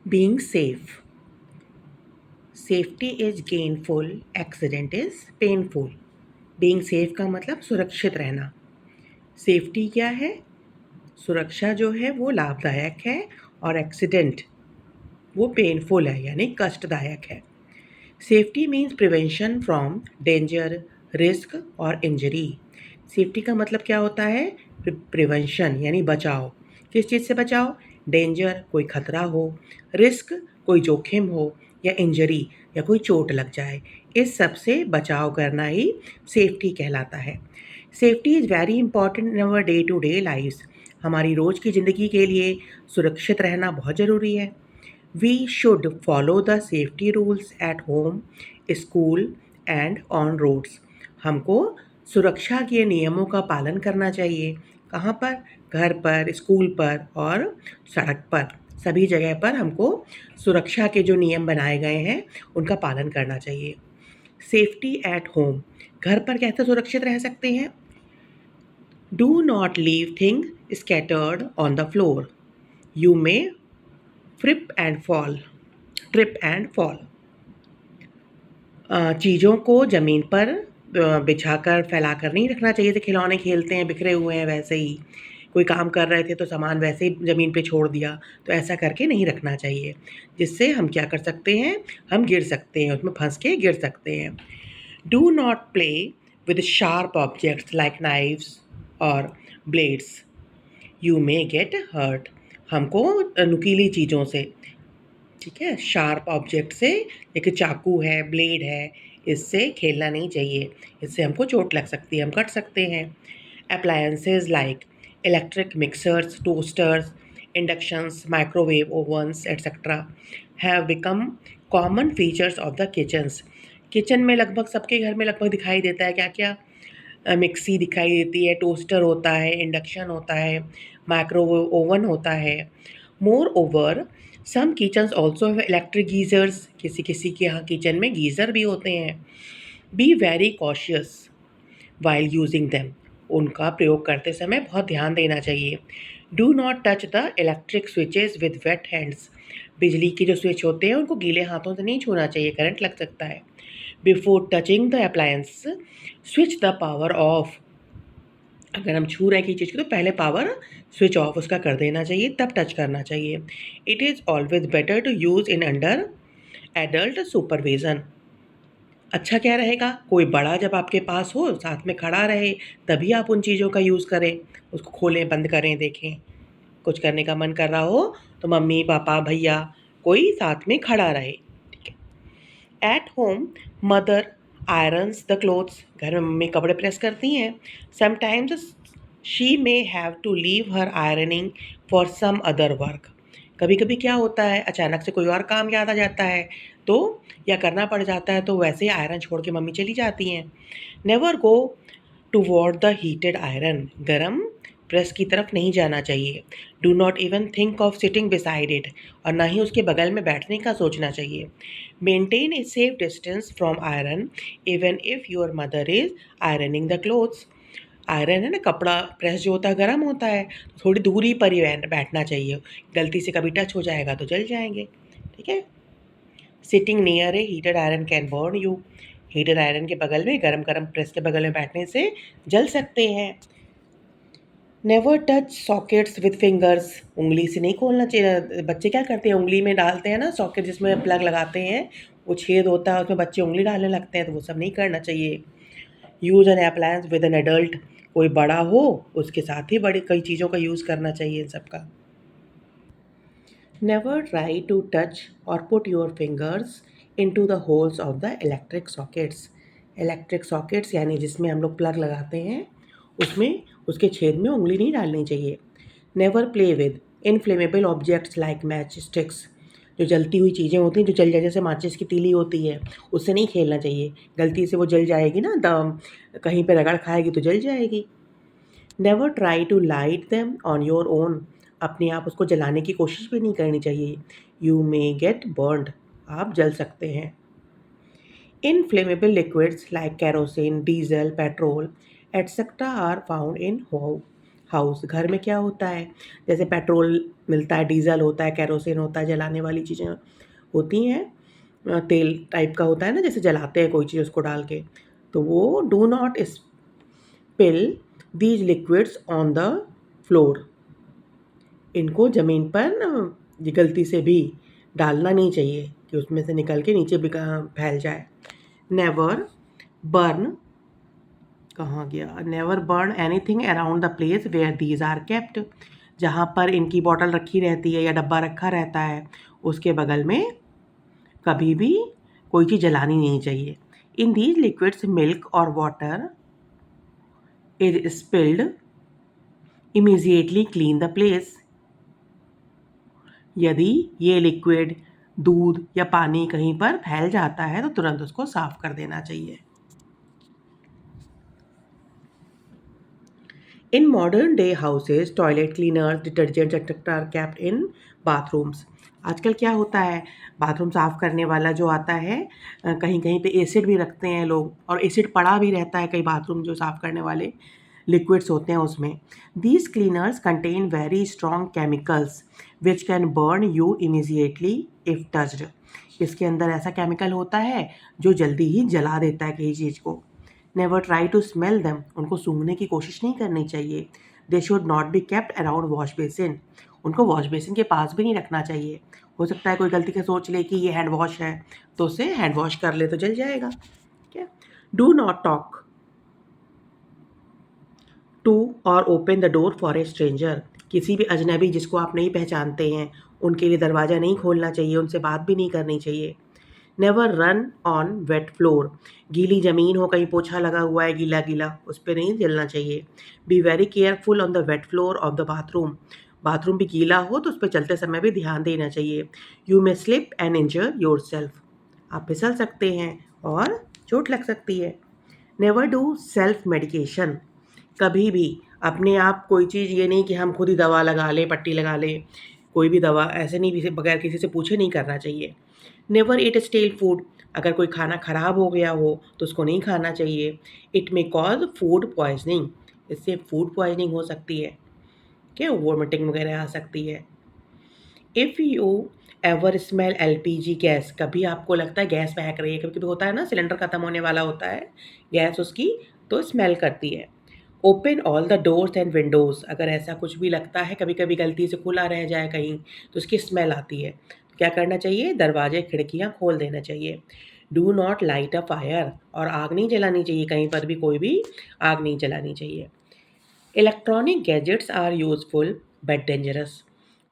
Being safe. Safety is gainful, accident is painful. Being safe का मतलब सुरक्षित रहना. सेफ्टी क्या है? सुरक्षा जो है वो लाभदायक है और एक्सीडेंट वो पेनफुल है यानी कष्टदायक है. Safety means prevention from danger, risk और इंजरी. सेफ्टी का मतलब क्या होता है? प्रिवेंशन यानी बचाव. किस चीज़ से बचाव? डेंजर कोई खतरा हो, रिस्क कोई जोखिम हो, या इंजरी या कोई चोट लग जाए. इस सब से बचाव करना ही सेफ्टी कहलाता है. Safety is very important in our day to day life. हमारी रोज़ की ज़िंदगी के लिए सुरक्षित रहना बहुत ज़रूरी है. We should follow the safety rules at home, school and on roads. हमको सुरक्षा के नियमों का पालन करना चाहिए. कहाँ पर? घर पर, स्कूल पर और सड़क पर. सभी जगह पर हमको सुरक्षा के जो नियम बनाए गए हैं उनका पालन करना चाहिए. Safety at home. घर पर कैसे सुरक्षित रह सकते हैं? Do not leave thing scattered on the floor. You may trip and fall. चीज़ों को ज़मीन पर बिछाकर फैलाकर नहीं रखना चाहिए. जैसे खिलौने खेलते हैं बिखरे हुए हैं वैसे ही, कोई काम कर रहे थे तो सामान वैसे ही ज़मीन पे छोड़ दिया, तो ऐसा करके नहीं रखना चाहिए. जिससे हम क्या कर सकते हैं? हम गिर सकते हैं, उसमें फंस के गिर सकते हैं. Do not play with sharp objects like knives और blades. You may get hurt. हमको नुकीली चीज़ों से, ठीक है, शार्प ऑब्जेक्ट से, एक चाकू है, ब्लेड है, इससे खेलना नहीं चाहिए. इससे हमको चोट लग सकती है, हम कट सकते हैं. Appliances like electric mixers, toasters, inductions, microwave ओवन्स etcetera have become common features of the kitchens. Kitchen में लगभग सबके घर में लगभग दिखाई देता है क्या क्या? मिक्सी दिखाई देती है, टोस्टर होता है, इंडक्शन होता है, माइक्रोवेव ओवन होता है. Moreover some kitchens also have electric geysers. किसी किसी के यहाँ किचन में गीज़र भी होते हैं. Be very cautious while using them. उनका प्रयोग करते समय बहुत ध्यान देना चाहिए. Do not touch the electric switches with weight hands. बिजली के जो स्विच होते हैं उनको गीले हाथों से नहीं छूना चाहिए, करंट लग सकता है. Before touching the appliance switch the power of. अगर हम छू रहे हैं किसी चीज़ को तो पहले पावर स्विच ऑफ उसका कर देना चाहिए, तब टच करना चाहिए. It is always better to use in under adult supervision. अच्छा क्या रहेगा? कोई बड़ा जब आपके पास हो, साथ में खड़ा रहे, तभी आप उन चीज़ों का यूज़ करें. उसको खोलें, बंद करें, देखें. कुछ करने का मन कर रहा हो तो मम्मी, पापा, भैया कोई साथ में खड़ा रहे. ठीक है. At home mother irons the clothes. घर में मम्मी कपड़े प्रेस करती हैं. Sometimes she may have to leave her ironing for some other work. कभी कभी क्या होता है, अचानक से कोई और काम याद आ जाता है तो, या करना पड़ जाता है तो वैसे ही आयरन छोड़ के मम्मी चली जाती हैं. Never go toward the heated iron. गरम प्रेस की तरफ नहीं जाना चाहिए. Do not even think of sitting beside it. और ना ही उसके बगल में बैठने का सोचना चाहिए. Maintain a safe distance from iron even if your mother is ironing the clothes. Iron है ना, कपड़ा प्रेस जो होता है गर्म होता है, तो थोड़ी दूरी पर ही बैठना चाहिए. गलती से कभी टच हो जाएगा तो जल जाएंगे. ठीक है. Sitting near A heated iron can burn you. Heated iron के बगल में, गरम गरम प्रेस के बगल में बैठने से जल सकते हैं. Never touch sockets with fingers. उंगली से नहीं खोलना चाहिए. बच्चे क्या करते हैं, उंगली में डालते हैं ना सॉकेट जिसमें प्लग लगाते हैं, वो छेद होता है उसमें बच्चे उंगली डालने लगते हैं, तो वो सब नहीं करना चाहिए. Use an appliance with an adult. कोई बड़ा हो उसके साथ ही बड़ी कई चीज़ों का यूज़ करना चाहिए इन सब का. नेवर ट्राई टू टच और put your fingers into the holes of the electric sockets. Electric sockets यानी जिसमें हम लोग प्लग लगाते हैं, उसमें उसके छेद में उंगली नहीं डालनी चाहिए. Never play with inflammable objects like match sticks. जो जलती हुई चीज़ें होती हैं, जो जल जाए, जैसे माचिस की तीली होती है, उससे नहीं खेलना चाहिए. गलती से वो जल जाएगी ना, कहीं पे रगड़ खाएगी तो जल जाएगी. Never try to light them on your own. अपने आप उसको जलाने की कोशिश भी नहीं करनी चाहिए. You may get burned. आप जल सकते हैं. Inflammable liquids like kerosene, diesel, petrol etcetera are found in home. House. घर में क्या होता है, जैसे पेट्रोल मिलता है, डीजल होता है, केरोसिन होता है, जलाने वाली चीज़ें होती हैं, तेल टाइप का होता है ना, जैसे जलाते हैं कोई चीज़ उसको डाल के, तो वो do not spill these liquids on the floor. इनको ज़मीन पर गलती से भी डालना नहीं चाहिए कि उसमें से निकल के नीचे भी फैल जाए। नेवर बर्न, कहाँ गया, never burn anything around the place where these are kept. जहाँ पर इनकी बॉटल रखी रहती है या डब्बा रखा रहता है, उसके बगल में कभी भी कोई चीज़ जलानी नहीं चाहिए। इन दीज लिक्विड्स मिल्क और water is spilled, immediately clean the place. यदि ये लिक्विड, दूध या पानी कहीं पर फैल जाता है तो तुरंत उसको साफ कर देना चाहिए। In modern day houses, toilet cleaners, detergents etcetera are kept in bathrooms. आजकल क्या होता है, बाथरूम साफ़ करने वाला जो आता है, कहीं कहीं पे एसिड भी रखते हैं लोग, और एसिड पड़ा भी रहता है कई बाथरूम जो साफ़ करने वाले लिक्विड्स होते हैं उसमें। These cleaners contain very strong chemicals which can burn you immediately if touched. इसके अंदर ऐसा केमिकल होता है जो जल्दी ही जला देता है किसी चीज़ को। Never try to smell them, उनको सूंघने की कोशिश नहीं करनी चाहिए। They should not be kept around wash basin, उनको वॉश बेसिन के पास भी नहीं रखना चाहिए। हो सकता है कोई गलती से सोच ले कि ये हैंड वॉश है, तो उसे हैंड वॉश कर ले तो जल जाएगा। क्या, डू नॉट टॉक टू और open the door for a stranger. किसी भी अजनबी जिसको आप नहीं पहचानते हैं, उनके लिए दरवाज़ा नहीं खोलना चाहिए, उनसे बात भी नहीं करनी चाहिए। Never run on wait floor, गीली ज़मीन हो, कहीं पोछा लगा हुआ है गीला गीला, उस पर नहीं चलना चाहिए। Be very careful on the wait floor of the bathroom, bathroom भी गीला हो तो उस पर चलते समय भी ध्यान देना चाहिए। You may slip and injure yourself, आप फिसल सकते हैं और चोट लग सकती है। नेवर डू सेल्फ मेडिकेशन, कभी भी अपने आप कोई चीज़, ये नहीं कि हम खुद ही दवा लगा लें, पट्टी लगा लें, कोई भी दवा ऐसे नहीं, बगैर किसी से पूछे नहीं करना चाहिए। नेवर ईट स्टेल फूड, अगर कोई खाना ख़राब हो गया हो तो उसको नहीं खाना चाहिए। It may cause food poisoning, इससे फूड पॉइजनिंग हो सकती है, क्या वोमिटिंग वगैरह आ सकती है। If you ever smell LPG gas, कभी आपको लगता है गैस महक रही है, कभी कभी होता है ना, सिलेंडर ख़त्म होने वाला होता है गैस उसकी, तो स्मेल करती है। Open all the doors and Windows, अगर ऐसा कुछ भी लगता है कभी कभी गलती से खुला रह जाए कहीं तो उसकी स्मेल आती है, तो क्या करना चाहिए, दरवाजे खिड़कियाँ खोल देना चाहिए। Do not light a fire, और आग नहीं जलानी चाहिए, कहीं पर भी कोई भी आग नहीं जलानी चाहिए। Electronic gadgets are useful but dangerous,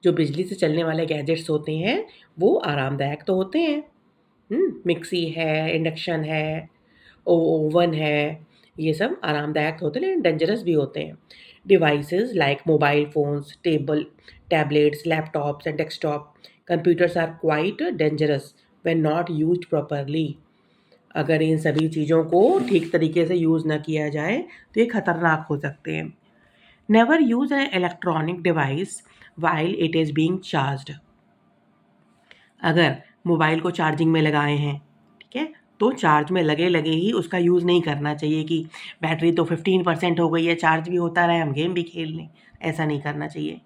जो बिजली से चलने वाले गैजेट्स होते हैं वो आरामदायक तो होते हैं, मिक्सी है, इंडक्शन है, ओवन है, ये सब आरामदायक तो होते हैं लेकिन डेंजरस भी होते हैं। Devices like mobile phones, tablets, laptops and desktop computers are quite dangerous when not used properly. अगर इन सभी चीज़ों को ठीक तरीके से यूज़ ना किया जाए तो ये खतरनाक हो सकते हैं। Never use an electronic device while it is being charged, अगर मोबाइल को चार्जिंग में लगाए हैं, ठीक है, तो चार्ज में लगे लगे ही उसका यूज़ नहीं करना चाहिए कि बैटरी तो 15% हो गई है, चार्ज भी होता रहे, हम गेम भी खेल लें, ऐसा नहीं करना चाहिए।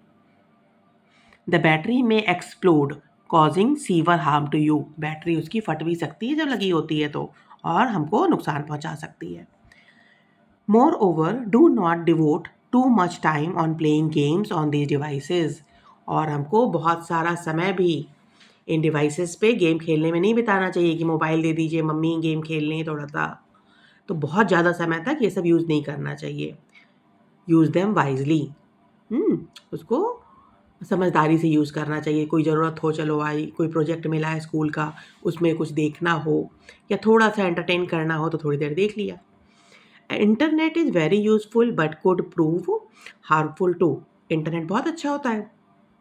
द बैटरी में explode causing severe harm to you, battery उसकी फट भी सकती है जब लगी होती है तो, और हमको नुकसान पहुंचा सकती है। More over do not devote too much time on playing games on these devices, और हमको बहुत सारा समय भी इन डिवाइसेस पे गेम खेलने में नहीं बिताना चाहिए कि मोबाइल दे दीजिए मम्मी गेम खेल लें थोड़ा सा, तो बहुत ज़्यादा समय तक ये सब यूज़ नहीं करना चाहिए। यूज़ देम वाइजली, उसको समझदारी से यूज़ करना चाहिए। कोई ज़रूरत हो, चलो भाई कोई प्रोजेक्ट मिला है स्कूल का, उसमें कुछ देखना हो या थोड़ा सा एंटरटेन करना हो तो थोड़ी देर देख लिया। Internet is very useful but could prove harmful to, internet बहुत अच्छा होता है,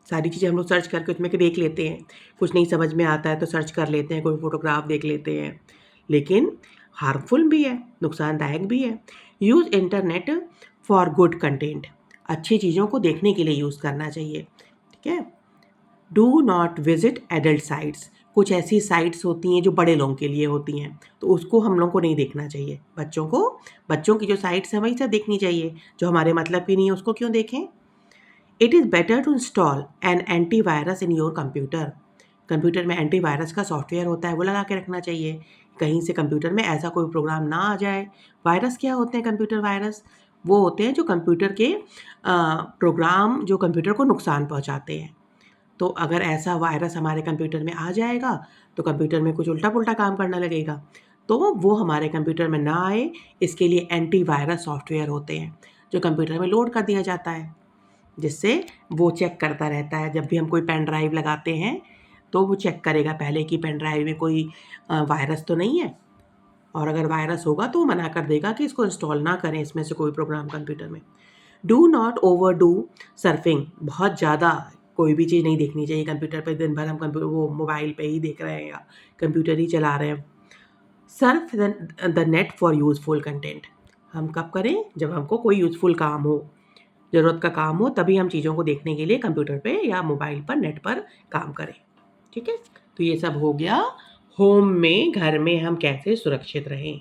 सारी चीज़ें हम लोग सर्च करके उसमें के देख लेते हैं, कुछ नहीं समझ में आता है तो सर्च कर लेते हैं, कोई फ़ोटोग्राफ देख लेते हैं, लेकिन हार्मफुल भी है, नुकसानदायक भी है। Use internet for good content, अच्छी चीज़ों को देखने के लिए यूज़ करना चाहिए, ठीक है। Do not visit adult sites, कुछ ऐसी साइट्स होती हैं जो बड़े लोगों के लिए होती हैं, तो उसको हम लोग को नहीं देखना चाहिए। बच्चों की जो साइट्स हैं वही सब देखनी चाहिए, जो हमारे मतलब की नहीं है उसको क्यों देखें? It is better to install an antivirus in your computer. Computer में एंटीवायरस का सॉफ्टवेयर होता है, वो लगा के रखना चाहिए। कहीं से कंप्यूटर में ऐसा कोई प्रोग्राम ना आ जाए। वायरस क्या होते हैं कंप्यूटर वायरस? वो होते हैं जो कंप्यूटर के प्रोग्राम जो कंप्यूटर को नुकसान पहुँचाते हैं। तो अगर ऐसा वायरस हमारे कंप्यूटर में आ जाएगा, तो कंप्यूटर में कुछ उल्टा-पुल्टा काम करने लगेगा। तो वो हमारे कंप्यूटर में ना आए, इसके लिए एंटीवायरस सॉफ्टवेयर होते हैं, जो कंप्यूटर में लोड कर दिया जाता है, जिससे वो चेक करता रहता है। जब भी हम कोई पेन ड्राइव लगाते हैं, तो वो चेक करेगा पहले कि पेन ड्राइव में कोई वायरस तो नहीं है, और अगर वायरस होगा तो वो मना कर देगा कि इसको इंस्टॉल ना करें, इसमें से कोई प्रोग्राम कंप्यूटर में। Do not overdo surfing. बहुत ज़्यादा कोई भी चीज़ नहीं देखनी चाहिए कंप्यूटर पे। दिन भर हम वो मोबाइल पे ही देख रहे हैं या कंप्यूटर ही चला रहे हैं। Surf the net for useful content. हम कब करें? जब हमको कोई यूज़फुल काम हो, ज़रूरत का काम हो, तभी हम चीज़ों को देखने के लिए कंप्यूटर पे या मोबाइल पर, नेट पर काम करें। ठीक है? तो ये सब हो गया होम में, घर में हम कैसे सुरक्षित रहें।